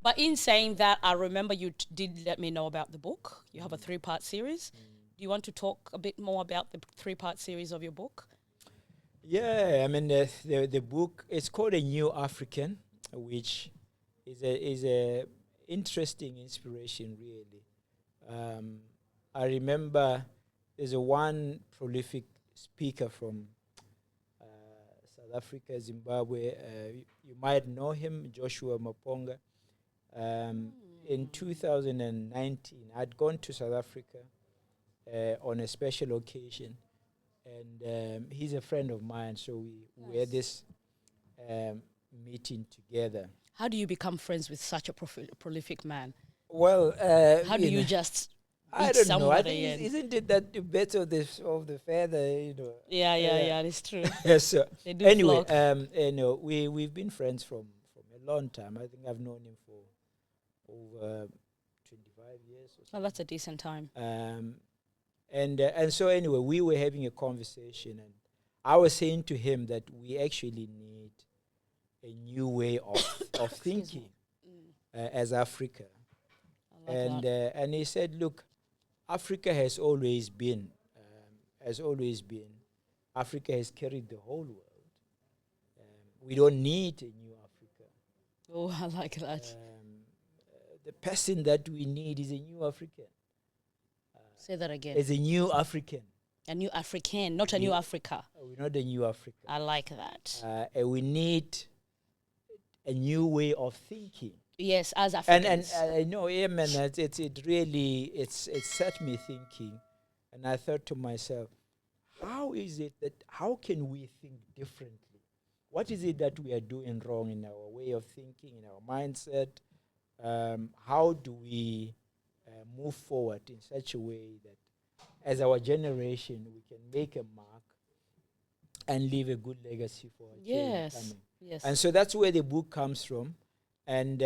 But in saying that, I remember you did let me know about the book. You have a 3-part series. Do you want to talk a bit more about the 3-part series of your book? Yeah, I mean the book, it's called A New African, which is a interesting inspiration really. I remember there's a one prolific speaker from South Africa, Zimbabwe. You might know him, Joshua Maponga. In 2019, I'd gone to South Africa on a special occasion, and he's a friend of mine, so we had this meeting together. How do you become friends with such a prolific man? Well, How do you just I meet don't know. I somebody? think isn't it that the better of the feather, you know? Yeah, it's true. So They do anyway, flock. we've been friends from a long time. I think I've known him for over 25 years or Well, that's a decent time. and so anyway, we were having a conversation, and I was saying to him that we actually need a new way of thinking as Africa. I like that. And he said, look, Africa has always been, Africa has carried the whole world. We don't need a new Africa. Oh, I like that. The person that we need is a new African. Say that again. Is a new African. A new African, not a new Africa. We're not a new Africa. I like that. And we need a new way of thinking. Yes, as Africans. And I know, yeah, man, it really set me thinking, and I thought to myself, how can we think differently? What is it that we are doing wrong in our way of thinking, in our mindset? How do we move forward in such a way that as our generation we can make a mark and leave a good legacy for our children coming? Yes. And so that's where the book comes from. And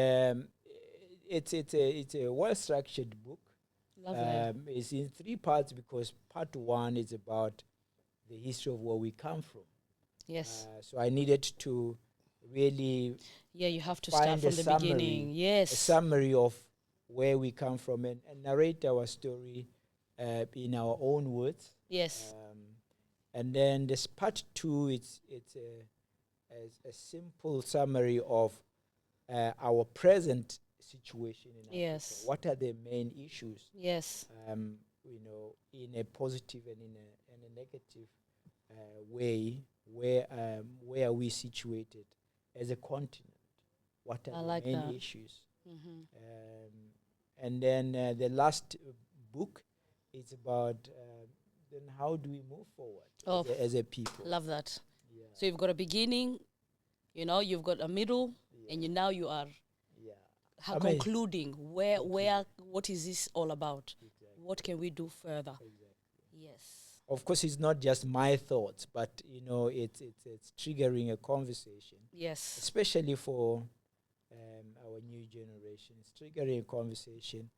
it's a well-structured book. Lovely. It's in 3 parts because part 1 is about the history of where we come from. Yes. So I needed to really you have to start from the beginning. Yes. A summary of where we come from and narrate our story in our own words. Yes. And then this part 2, it's a simple summary of our present situation in Africa. Yes. What are the main issues? Yes. In a positive and in a negative way, where are we situated as a continent? What are the main issues? And then the last book is about then how do we move forward as a people? Love that. Yeah. So you've got a beginning, you've got a middle, and now you are concluding what is this all about? Exactly. What can we do further? Exactly. Yes. Of course, it's not just my thoughts, but it's triggering a conversation. Yes. Especially for our new generation, it's triggering a conversation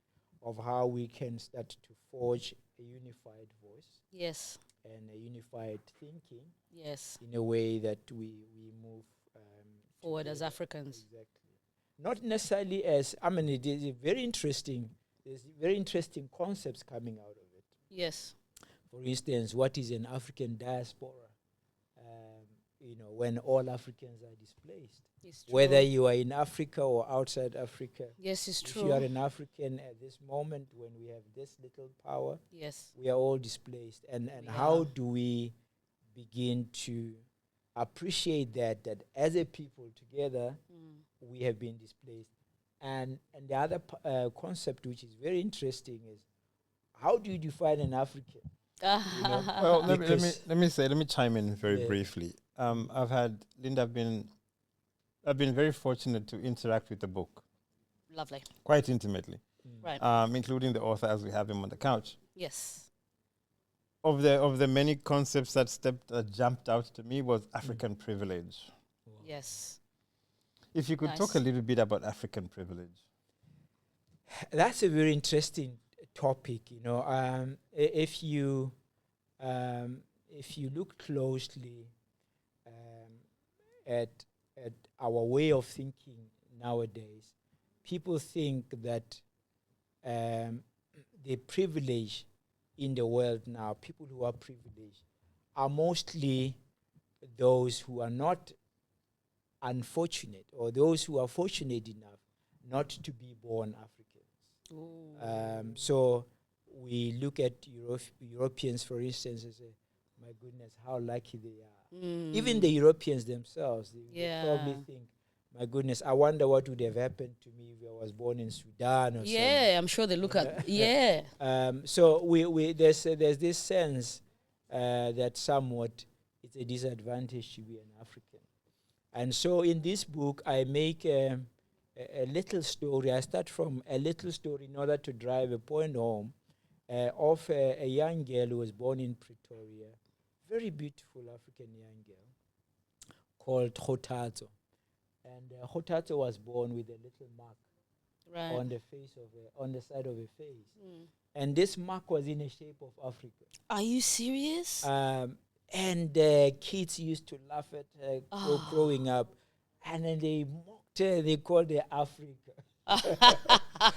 of how we can start to forge a unified voice. Yes. And a unified thinking. Yes. In a way that we move forward as Africans. Exactly. Not necessarily as, it is very interesting. There's very interesting concepts coming out of it. Yes. For instance, what is an African diaspora? When all Africans are displaced. Whether you are in Africa or outside Africa. Yes, it's true. If you are an African at this moment when we have this little power, yes, we are all displaced. And how do we begin to appreciate that as a people together, we have been displaced? And the other concept which is very interesting is, how do you define an African? Well, let me chime in very briefly. I've been very fortunate to interact with the book. Lovely. Quite intimately. Right. Including the author as we have him on the couch. Yes. Of the many concepts that jumped out to me was African privilege. Wow. Yes. If you could talk a little bit about African privilege. That's a very interesting topic. If you look closely at our way of thinking nowadays, people think that the privilege in the world now, people who are privileged, are mostly those who are not unfortunate, or those who are fortunate enough not to be born Africans. So we look at Europeans, for instance, and say, my goodness, how lucky they are. Even the Europeans themselves, they probably think, my goodness, I wonder what would have happened to me if I was born in Sudan or something. I'm sure they look at, So there's this sense that somewhat it's a disadvantage to be an African. And so in this book, I make a little story. I start from a little story in order to drive a point home of a young girl who was born in Pretoria, very beautiful African young girl called Khotato. And Khotato was born with a little mark on the face on the side of her face. And this mark was in the shape of Africa. Are you serious? And kids used to laugh at her growing up. And then they mocked her. They called her Africa.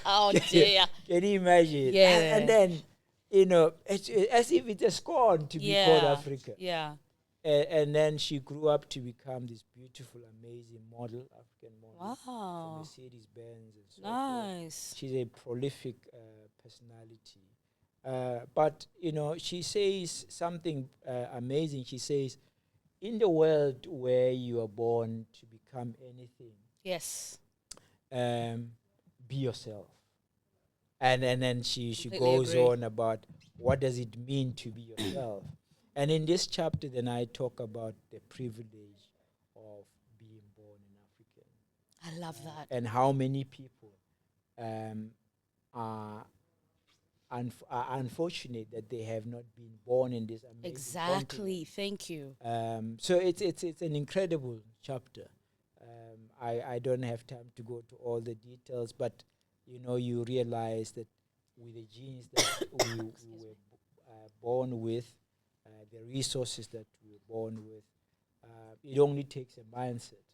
Oh, dear. Can you imagine? Yeah. And then, it's as if it's a scorn to be called Africa. Yeah. And then she grew up to become this beautiful, amazing model, African model. Wow. Mercedes-Benz and so nice. forth. She's a prolific personality. But, she says something amazing. She says, in the world where you are born to become anything, yes, be yourself. And then she goes on about what does it mean to be yourself. And in this chapter, then I talk about the privilege of being born an African. I love that. And how many people are unfortunate that they have not been born in this amazing continent. Thank you. So it's an incredible chapter. I don't have time to go to all the details, but you realize that with the genes that we were born with, the resources that we were born with, it only takes a mindset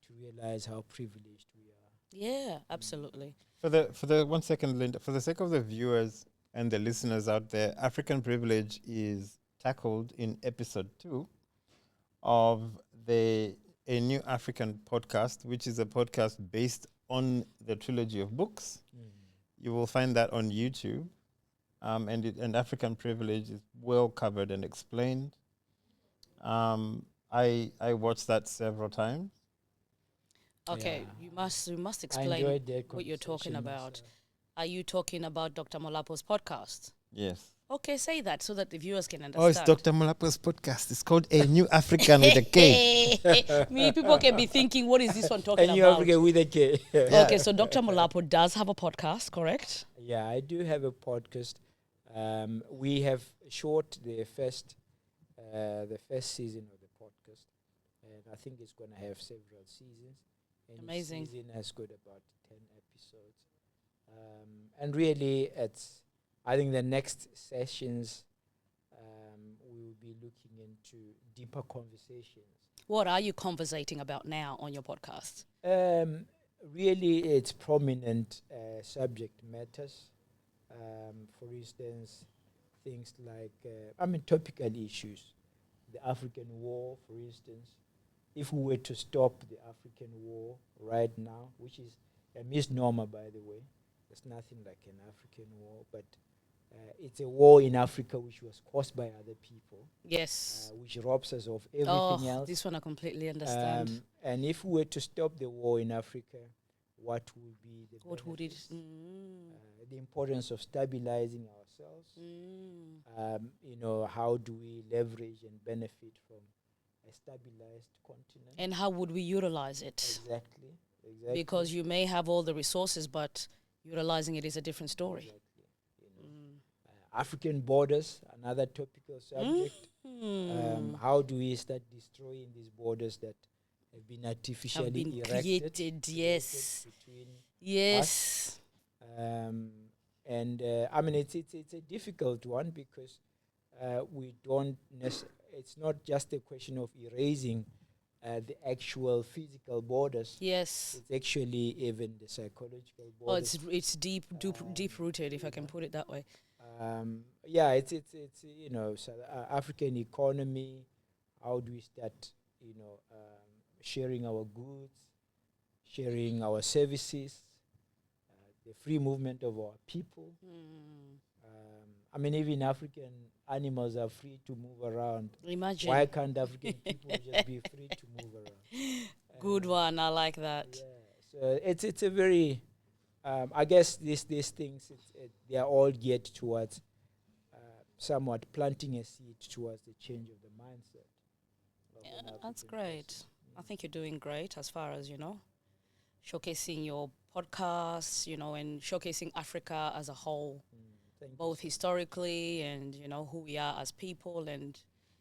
to realize how privileged we are. Yeah, absolutely. For the 1 second, Linda, for the sake of the viewers and the listeners out there, African privilege is tackled in episode 2 of A New African podcast, which is a podcast based on the trilogy of books. You will find that on YouTube. And African privilege is well covered and explained. I watched that several times. Okay, you must explain what you're talking about. Are you talking about Dr. Molapo's podcast? Yes. Okay, say that so that the viewers can understand. Oh, it's Dr. Molapo's podcast. It's called A New African with a K. People can be thinking, what is this one talking about? A New African with a K. Okay, so Dr. Molapo does have a podcast, correct? Yeah, I do have a podcast. We have shot the first season of the podcast, and I think it's going to have several seasons. And amazing. Each season has got about 10 episodes. And really, I think the next sessions, we will be looking into deeper conversations. What are you conversating about now on your podcast? Really, it's prominent subject matters. For instance, things like, topical issues. The African war, for instance. If we were to stop the African war right now, which is a misnomer, by the way, there's nothing like an African war, but it's a war in Africa which was caused by other people. Yes. Which robs us of everything else. This one I completely understand. And if we were to stop the war in Africa, what would be the what would it? The importance of stabilizing ourselves. How do we leverage and benefit from a stabilized continent? And how would we utilize it? Exactly. Because you may have all the resources, but utilizing it is a different story. Exactly. African borders, another topical subject. How do we start destroying these borders that have been artificially created? Yes. Between yes. us? It's a difficult one because we don't it's not just a question of erasing the actual physical borders. Yes. It's actually even the psychological Oh, borders. it's deep rooted, if I can put it that way. Yeah, it's you know, African economy. How do we start, you know, sharing our goods, sharing our services, the free movement of our people. I mean, even African animals are free to move around. Imagine. Why can't African people just be free to move around? Good one. I like that. Yeah. So it's a very, I guess these things they are all geared towards somewhat planting a seed towards the change of the mindset. Yeah, that's great. I think you're doing great as far as, you know, showcasing your podcasts, you know, and showcasing Africa as a whole, both historically and, you know, who we are as people and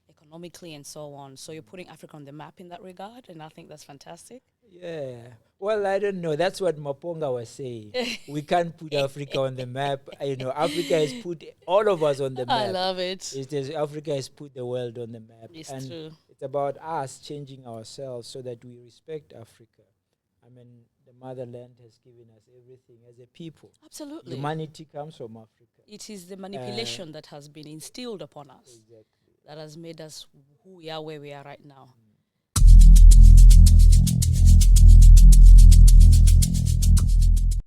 economically and so on. So you're putting Africa on the map in that regard, and I think that's fantastic. Yeah. Well, I don't know. That's what Maponga was saying. We can't put Africa on the map. You know, Africa has put all of us on the map. I love it. Africa has put the world on the map. It's and true. it's about us changing ourselves so that we respect Africa. I mean, the motherland has given us everything as a people. Absolutely. Humanity comes from Africa. It is the manipulation that has been instilled upon us Exactly. that has made us who we are, where we are right now.